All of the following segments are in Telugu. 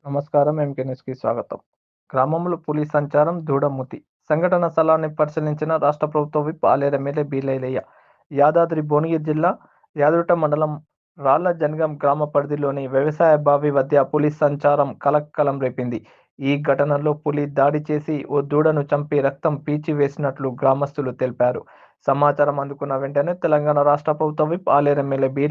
నమస్కారం. ఎంకే న్యూస్‌కి స్వాగతం. గ్రామంలో పులి సంచారం దూడమూతి. సంఘటన స్థలాన్ని పరిశీలించిన రాష్ట్ర ప్రభుత్వ whip Aleru MLA B. Yadadri Bhuvanagiri జిల్లా యాదృట మండలం రాళ్ల జనగం గ్రామ పరిధిలోని వ్యవసాయ బావి వద్ద పులి సంచారం కలకలం రేపింది. ఈ ఘటనలో పులి దాడి చేసి ఓ దూడను చంపి రక్తం పీల్చి వేసినట్లు గ్రామస్తులు తెలిపారు. సమాచారం అందుకున్న వెంటనే తెలంగాణ రాష్ట్ర ప్రభుత్వ విప్ ఆలేరు ఎమ్మెల్యే బి.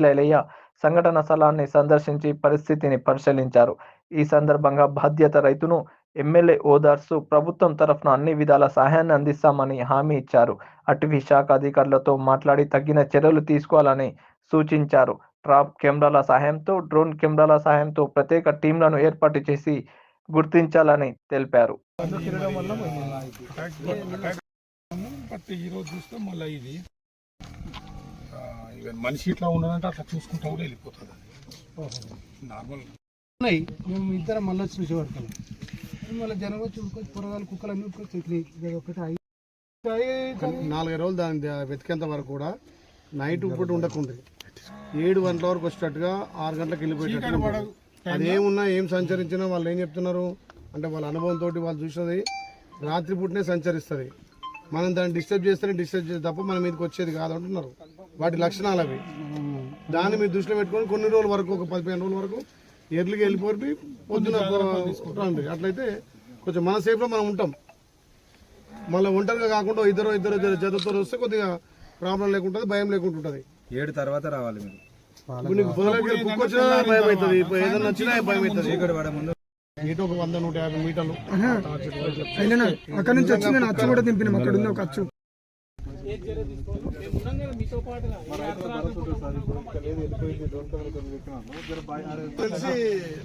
సంఘటన స్థలాన్ని సందర్శించి పరిస్థితిని పరిశీలించారు. ఈ సందర్భంగా బాధిత రైతును ఎమ్మెల్యే ఓదార్స్తూ ప్రభుత్వం తరఫున అన్ని విధాల సహాయాన్ని అందిస్తామని హామీ ఇచ్చారు. అటవీ శాఖ అధికారులతో మాట్లాడి తగిన చర్యలు తీసుకోవాలని సూచించారు. ట్రాప్ కెమెరాల సహాయంతో, డ్రోన్ కెమెరాల సహాయంతో ప్రత్యేక టీంలను ఏర్పాటు చేసి గుర్తించాలని తెలిపారు. మనిషి ఇట్లా ఉన్నదంటే అట్లా చూసుకుంటా కూడా వెళ్ళిపోతుంది. నార్మల్ మేము ఇద్దరం మళ్ళీ వచ్చి చూసేవాడుతాం. మళ్ళీ జనం వచ్చి కూరగాయలు కుక్కలు అన్ని ఒకటి 4 రోజులు దాన్ని వెతికేంత వరకు కూడా నైట్ ఇప్పుడు ఉండకుండా 7 గంటల వరకు వచ్చేటట్టుగా 6 గంటలకు వెళ్ళిపోయేటట్టు. అదేమున్నా ఏం సంచరించినా వాళ్ళు ఏం చెప్తున్నారు అంటే వాళ్ళ అనుభవంతో వాళ్ళు చూసినది రాత్రిపూటనే సంచరిస్తుంది. మనం దాన్ని డిస్టర్బ్ చేస్తే తప్ప మన మీదకి వచ్చేది కాదు అంటున్నారు. వాటి లక్షణాలు అవి. దాన్ని మీరు దృష్టిలో పెట్టుకొని కొన్ని రోజుల వరకు ఒక 15 రోజుల వరకు ఎర్లీగా వెళ్ళిపోయి పొద్దున రండి. అట్లయితే కొంచెం మన సేఫ్లో మనం ఉంటాం. మళ్ళీ ఒంటరిగా కాకుండా ఇద్దరు జతతో వస్తే కొద్దిగా ప్రాబ్లం లేకుంటుంది, భయం లేకుంటుంటుంది. 7 తర్వాత రావాలి మీరు. కుక్క వచ్చినా భయం అవుతుంది, ఏదైనా వచ్చినా భయం అవుతుంది. ఇటు ఒక 100-150 మీటర్లు అక్కడ నుంచి వచ్చి నేను అచ్చు కూడా దింపిన. అక్కడ ఉంది ఒక అచ్చు.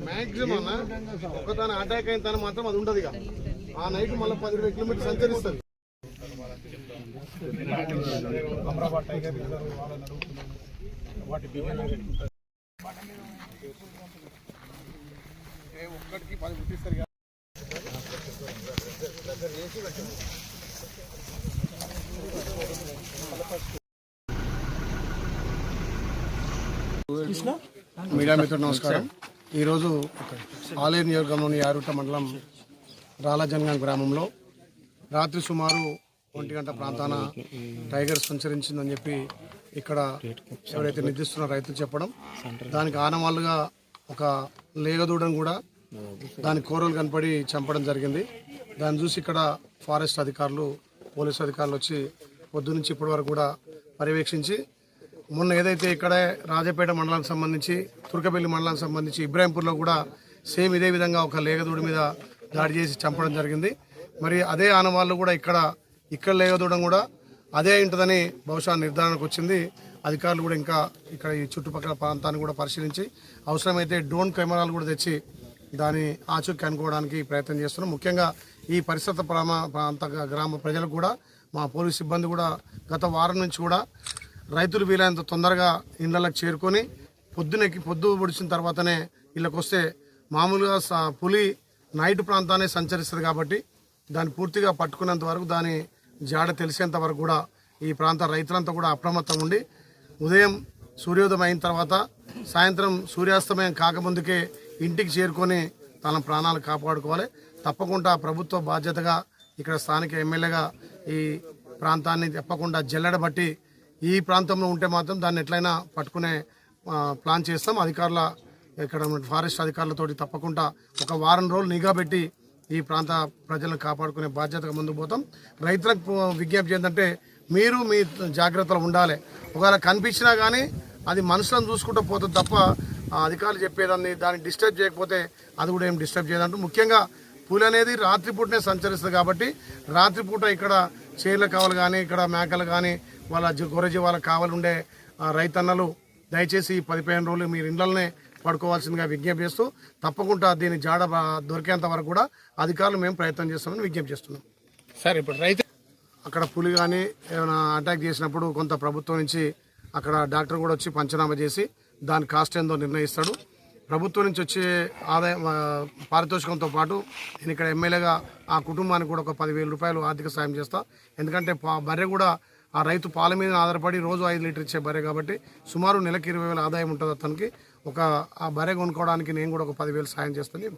మాక్సిమం ఒకదాని అటాక్ అయిన తన మాత్రం అది ఉండదు. ఆ నైట్ మళ్ళీ 10-20 కిలోమీటర్లు సంచరిస్తుంది. ఒక్కడికి 10 గుర్తిస్తారు. మీడియా మిత్రులు నమస్కారం. ఈరోజు ఆలేరు నియోజకవర్గంలోని యాదృట మండలం రాళ్ల జనగం గ్రామంలో రాత్రి సుమారు 1 గంట ప్రాంతాన టైగర్ సంచరించిందని చెప్పి ఇక్కడ ఎవరైతే నిర్దిస్తున్న రైతులు చెప్పడం, దానికి ఆనవాళ్ళుగా ఒక లేగదూడను కూడా దాని కూరలు కనపడి చంపడం జరిగింది. దాన్ని చూసి ఇక్కడ ఫారెస్ట్ అధికారులు, పోలీసు అధికారులు వచ్చి పొద్దు నుంచి ఇప్పటి వరకు కూడా పర్యవేక్షించి మొన్న ఏదైతే ఇక్కడ రాజపేట మండలానికి సంబంధించి, తుర్కపల్లి మండలానికి సంబంధించి ఇబ్రాహీంపూర్లో కూడా సేమ్ ఇదే విధంగా ఒక లేగదూడి మీద దాడి చేసి చంపడం జరిగింది. మరి అదే ఆనవాళ్ళు కూడా ఇక్కడ లేగదూడడం కూడా అదే ఉంటుందని బహుశా నిర్ధారణకు వచ్చింది. అధికారులు కూడా ఇంకా ఇక్కడ ఈ చుట్టుపక్కల ప్రాంతాన్ని కూడా పరిశీలించి అవసరమైతే డ్రోన్ కెమెరాలు కూడా తెచ్చి దాన్ని ఆచూకీ కనుక్కోవడానికి ప్రయత్నం చేస్తున్నాం. ముఖ్యంగా ఈ పరిసర ప్రాంత గ్రామ ప్రజలకు కూడా మా పోలీసు సిబ్బంది కూడా గత వారం నుంచి కూడా రైతులు వీలైనంత తొందరగా ఇళ్లకు చేరుకొని పొద్దు పొడిచిన తర్వాతనే ఇళ్ళకి వస్తే, మామూలుగా పులి నైట్ ప్రాంతాన్ని సంచరిస్తుంది కాబట్టి దాన్ని పూర్తిగా పట్టుకునేంత వరకు, దాని జాడ తెలిసేంత వరకు కూడా ఈ ప్రాంత రైతులంతా కూడా అప్రమత్తంగా ఉండి ఉదయం సూర్యోదయం అయిన తర్వాత సాయంత్రం సూర్యాస్తమయం కాకముందుకే ఇంటికి చేరుకొని తన ప్రాణాలు కాపాడుకోవాలి. తప్పకుండా ప్రభుత్వ బాధ్యతగా ఇక్కడ స్థానిక ఎమ్మెల్యేగా ఈ ప్రాంతాన్ని తప్పకుండా జల్లెడబట్టి ఈ ప్రాంతంలో ఉంటే మాత్రం దాన్ని ఎట్లయినా పట్టుకునే ప్లాన్ చేస్తాం. అధికారుల ఇక్కడ ఫారెస్ట్ అధికారులతోటి తప్పకుండా ఒక వారం రోజులు నిఘా పెట్టి ఈ ప్రాంత ప్రజలను కాపాడుకునే బాధ్యతగా ముందుకు పోతాం. రైతులకు విజ్ఞప్తి ఏంటంటే మీరు మీ జాగ్రత్తలు ఉండాలి. ఒకవేళ కనిపించినా కానీ అది మనుషులను చూసుకుంటూ పోతుంది తప్ప అధికారులు చెప్పేదాన్ని దాన్ని డిస్టర్బ్ చేయకపోతే అది కూడా ఏం డిస్టర్బ్ చేయదంటూ. ముఖ్యంగా పులి అనేది రాత్రిపూటనే సంచరిస్తుంది కాబట్టి రాత్రిపూట ఇక్కడ చేర్ల కావాలి కానీ, ఇక్కడ మేకలు కానీ, వాళ్ళ గొర్రెజీవాళ్ళ కావాలి ఉండే రైతన్నలు దయచేసి 15 రోజులు మీరు ఇళ్లనే పడుకోవాల్సిందిగా విజ్ఞప్తి చేస్తూ తప్పకుండా దీన్ని జాడ దొరికేంత వరకు కూడా అధికారులు మేము ప్రయత్నం చేస్తామని విజ్ఞప్తి చేస్తున్నాం. సరే, ఇప్పుడు రైతు అక్కడ పులి కానీ ఏమైనా అటాక్ చేసినప్పుడు కొంత ప్రభుత్వం నుంచి అక్కడ డాక్టర్ కూడా వచ్చి పంచనామా చేసి దాని కాస్ట్ ఏందో నిర్ణయిస్తాడు. ప్రభుత్వం నుంచి వచ్చే ఆదాయం పారితోషికంతో పాటు నేను ఇక్కడ ఎమ్మెల్యేగా ఆ కుటుంబానికి కూడా ఒక 10,000 రూపాయలు ఆర్థిక సాయం చేస్తా. ఎందుకంటే బర్రె కూడా ఆ రైతు పాల మీద ఆధారపడి రోజు 5 లీటర్ ఇచ్చే బర్రె కాబట్టి సుమారు నెలకి 20,000 ఆదాయం ఉంటుంది అతనికి. ఆ బర్రె కొనుక్కోవడానికి నేను కూడా ఒక 10,000 సాయం చేస్తాను.